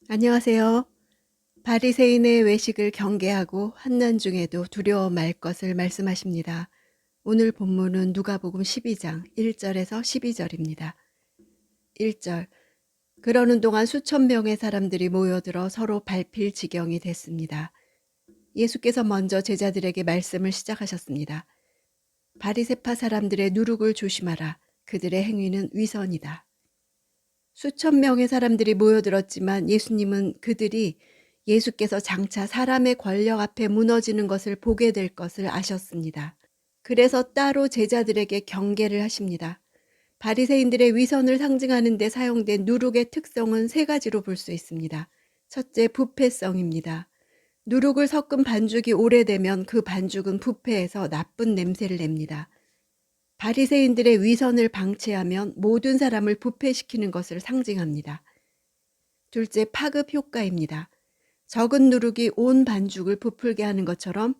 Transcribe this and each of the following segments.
안녕하세요. 바리새인의 외식을 경계하고 환난 중에도 두려워 말 것을 말씀하십니다. 오늘 본문은 누가복음 12장 1절에서 12절입니다. 1절. 그러는 동안 수천 명의 사람들이 모여들어 서로 밟힐 지경이 됐습니다. 예수께서 먼저 제자들에게 말씀을 시작하셨습니다. 바리새파 사람들의 누룩을 조심하라. 그들의 행위는 위선이다. 수천 명의 사람들이 모여들었지만 예수님은 그들이 예수께서 장차 사람의 권력 앞에 무너지는 것을 보게 될 것을 아셨습니다. 그래서 따로 제자들에게 경계를 하십니다. 바리새인들의 위선을 상징하는 데 사용된 누룩의 특성은 세 가지로 볼 수 있습니다. 첫째, 부패성입니다. 누룩을 섞은 반죽이 오래되면 그 반죽은 부패해서 나쁜 냄새를 냅니다. 바리새인들의 위선을 방치하면 모든 사람을 부패시키는 것을 상징합니다. 둘째, 파급 효과입니다. 적은 누룩이 온 반죽을 부풀게 하는 것처럼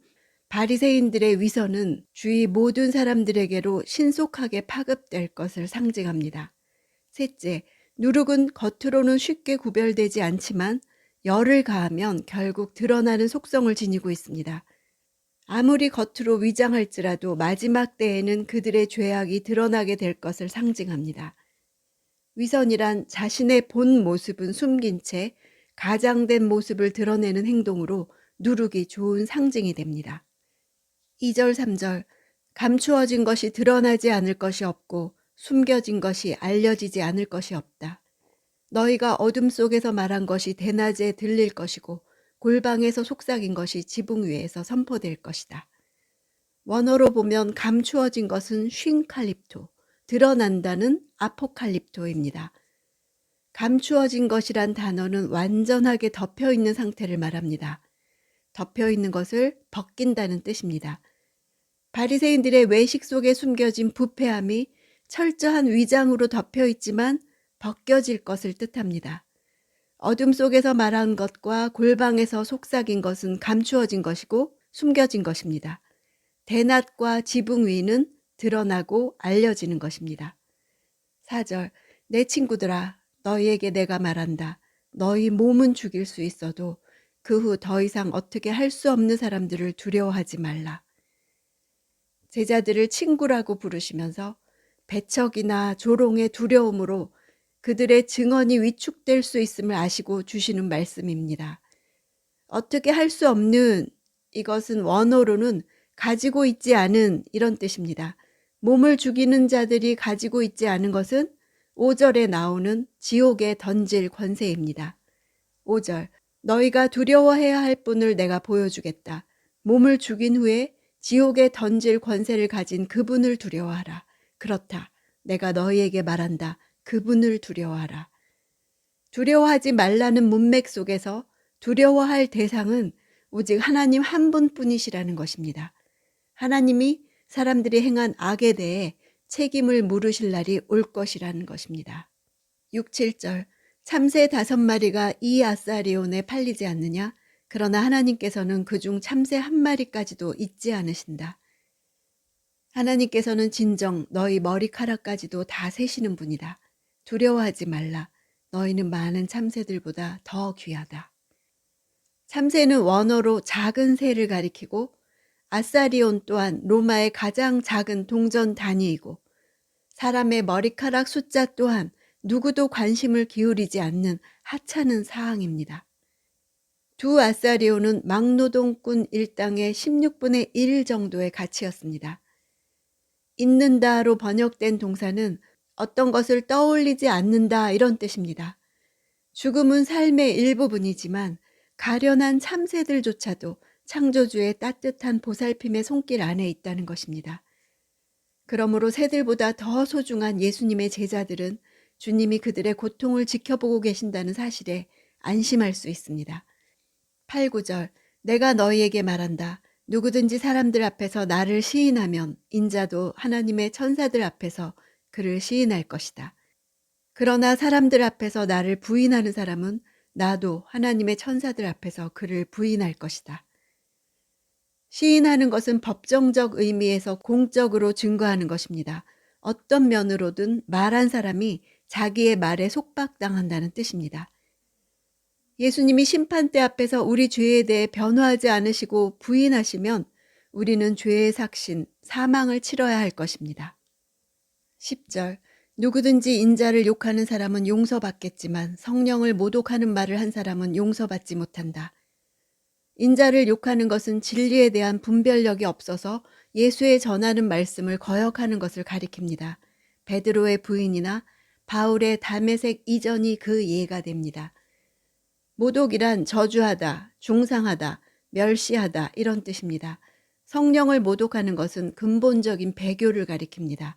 바리새인들의 위선은 주위 모든 사람들에게로 신속하게 파급될 것을 상징합니다. 셋째, 누룩은 겉으로는 쉽게 구별되지 않지만 열을 가하면 결국 드러나는 속성을 지니고 있습니다. 아무리 겉으로 위장할지라도 마지막 때에는 그들의 죄악이 드러나게 될 것을 상징합니다. 위선이란 자신의 본 모습은 숨긴 채 가장된 모습을 드러내는 행동으로 누룩이 좋은 상징이 됩니다. 2절, 3절. 감추어진 것이 드러나지 않을 것이 없고 숨겨진 것이 알려지지 않을 것이 없다. 너희가 어둠 속에서 말한 것이 대낮에 들릴 것이고 골방에서 속삭인 것이 지붕 위에서 선포될 것이다. 원어로 보면 감추어진 것은 쉰칼립토, 드러난다는 아포칼립토입니다. 감추어진 것이란 단어는 완전하게 덮여있는 상태를 말합니다. 덮여있는 것을 벗긴다는 뜻입니다. 바리새인들의 외식 속에 숨겨진 부패함이 철저한 위장으로 덮여있지만 벗겨질 것을 뜻합니다. 어둠 속에서 말한 것과 골방에서 속삭인 것은 감추어진 것이고 숨겨진 것입니다. 대낮과 지붕 위는 드러나고 알려지는 것입니다. 4절. 내 친구들아, 너희에게 내가 말한다. 너희 몸은 죽일 수 있어도 그 후 더 이상 어떻게 할 수 없는 사람들을 두려워하지 말라. 제자들을 친구라고 부르시면서 배척이나 조롱의 두려움으로 그들의 증언이 위축될 수 있음을 아시고 주시는 말씀입니다. 어떻게 할 수 없는, 이것은 원어로는 가지고 있지 않은 이런 뜻입니다. 몸을 죽이는 자들이 가지고 있지 않은 것은 5절에 나오는 지옥에 던질 권세입니다. 5절. 너희가 두려워해야 할 분을 내가 보여주겠다. 몸을 죽인 후에 지옥에 던질 권세를 가진 그분을 두려워하라. 그렇다. 내가 너희에게 말한다. 그분을 두려워하라. 두려워하지 말라는 문맥 속에서 두려워할 대상은 오직 하나님 한 분뿐이시라는 것입니다. 하나님이 사람들이 행한 악에 대해 책임을 물으실 날이 올 것이라는 것입니다. 6, 7절. 참새 5마리가 이 아사리온에 팔리지 않느냐? 그러나 하나님께서는 그중 참새 1마리까지도 잊지 않으신다. 하나님께서는 진정 너희 머리카락까지도 다 세시는 분이다. 두려워하지 말라. 너희는 많은 참새들보다 더 귀하다. 참새는 원어로 작은 새를 가리키고 아사리온 또한 로마의 가장 작은 동전 단위이고 사람의 머리카락 숫자 또한 누구도 관심을 기울이지 않는 하찮은 사항입니다. 두 아사리온은 막노동꾼 일당의 16분의 1 정도의 가치였습니다. 잊는다로 번역된 동사는 어떤 것을 떠올리지 않는다 이런 뜻입니다. 죽음은 삶의 일부분이지만 가련한 참새들조차도 창조주의 따뜻한 보살핌의 손길 안에 있다는 것입니다. 그러므로 새들보다 더 소중한 예수님의 제자들은 주님이 그들의 고통을 지켜보고 계신다는 사실에 안심할 수 있습니다. 8, 9절. 내가 너희에게 말한다. 누구든지 사람들 앞에서 나를 시인하면 인자도 하나님의 천사들 앞에서 그를 시인할 것이다. 그러나 사람들 앞에서 나를 부인하는 사람은 나도 하나님의 천사들 앞에서 그를 부인할 것이다. 시인하는 것은 법정적 의미에서 공적으로 증거하는 것입니다. 어떤 면으로든 말한 사람이 자기의 말에 속박당한다는 뜻입니다. 예수님이 심판대 앞에서 우리 죄에 대해 변호하지 않으시고 부인하시면 우리는 죄의 삭신, 사망을 치러야 할 것입니다. 10절 누구든지 인자를 욕하는 사람은 용서받겠지만 성령을 모독하는 말을 한 사람은 용서받지 못한다. 인자를 욕하는 것은 진리에 대한 분별력이 없어서 예수의 전하는 말씀을 거역하는 것을 가리킵니다. 베드로의 부인이나 바울의 다메섹 이전이 그 예가 됩니다. 모독이란 저주하다, 중상하다, 멸시하다 이런 뜻입니다. 성령을 모독하는 것은 근본적인 배교를 가리킵니다.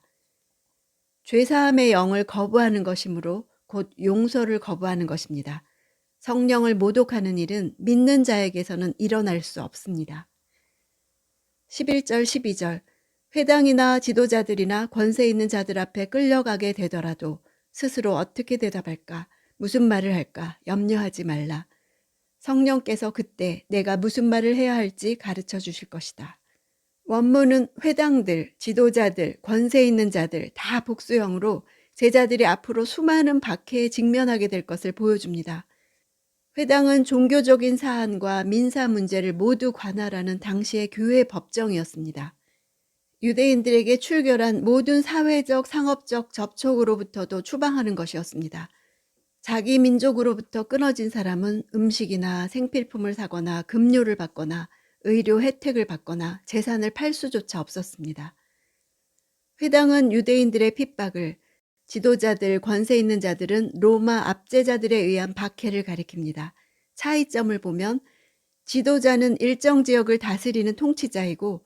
죄사함의 영을 거부하는 것이므로 곧 용서를 거부하는 것입니다. 성령을 모독하는 일은 믿는 자에게서는 일어날 수 없습니다. 11절 12절 회당이나 지도자들이나 권세 있는 자들 앞에 끌려가게 되더라도 스스로 어떻게 대답할까? 무슨 말을 할까? 염려하지 말라. 성령께서 그때 내가 무슨 말을 해야 할지 가르쳐 주실 것이다. 원문은 회당들, 지도자들, 권세 있는 자들 다 복수형으로 제자들이 앞으로 수많은 박해에 직면하게 될 것을 보여줍니다. 회당은 종교적인 사안과 민사 문제를 모두 관할하는 당시의 교회 법정이었습니다. 유대인들에게 출결한 모든 사회적, 상업적 접촉으로부터도 추방하는 것이었습니다. 자기 민족으로부터 끊어진 사람은 음식이나 생필품을 사거나 급료를 받거나 의료 혜택을 받거나 재산을 팔 수조차 없었습니다. 회당은 유대인들의 핍박을, 지도자들, 권세 있는 자들은 로마 압제자들에 의한 박해를 가리킵니다. 차이점을 보면 지도자는 일정 지역을 다스리는 통치자이고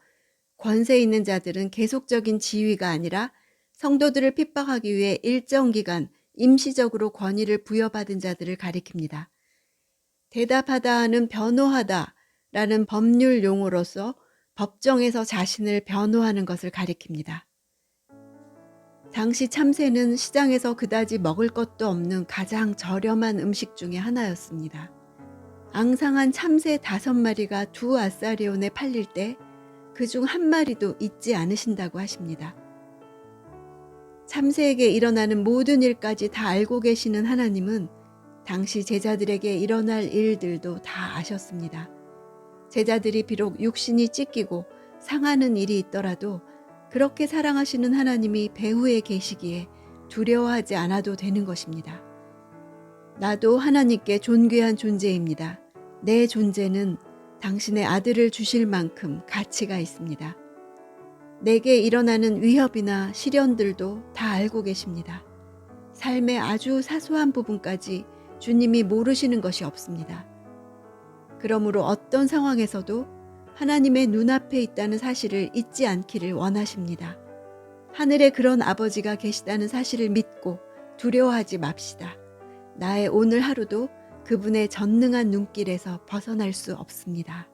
권세 있는 자들은 계속적인 지위가 아니라 성도들을 핍박하기 위해 일정 기간 임시적으로 권위를 부여받은 자들을 가리킵니다. 대답하다는 변호하다 라는 법률 용어로서 법정에서 자신을 변호하는 것을 가리킵니다. 당시 참새는 시장에서 그다지 먹을 것도 없는 가장 저렴한 음식 중에 하나였습니다. 앙상한 참새 5마리가 2아사리온에 팔릴 때 그중 1마리도 잊지 않으신다고 하십니다. 참새에게 일어나는 모든 일까지 다 알고 계시는 하나님은 당시 제자들에게 일어날 일들도 다 아셨습니다. 제자들이 비록 육신이 찢기고 상하는 일이 있더라도 그렇게 사랑하시는 하나님이 배후에 계시기에 두려워하지 않아도 되는 것입니다. 나도 하나님께 존귀한 존재입니다. 내 존재는 당신의 아들을 주실 만큼 가치가 있습니다. 내게 일어나는 위협이나 시련들도 다 알고 계십니다. 삶의 아주 사소한 부분까지 주님이 모르시는 것이 없습니다. 그러므로 어떤 상황에서도 하나님의 눈앞에 있다는 사실을 잊지 않기를 원하십니다. 하늘에 그런 아버지가 계시다는 사실을 믿고 두려워하지 맙시다. 나의 오늘 하루도 그분의 전능한 눈길에서 벗어날 수 없습니다.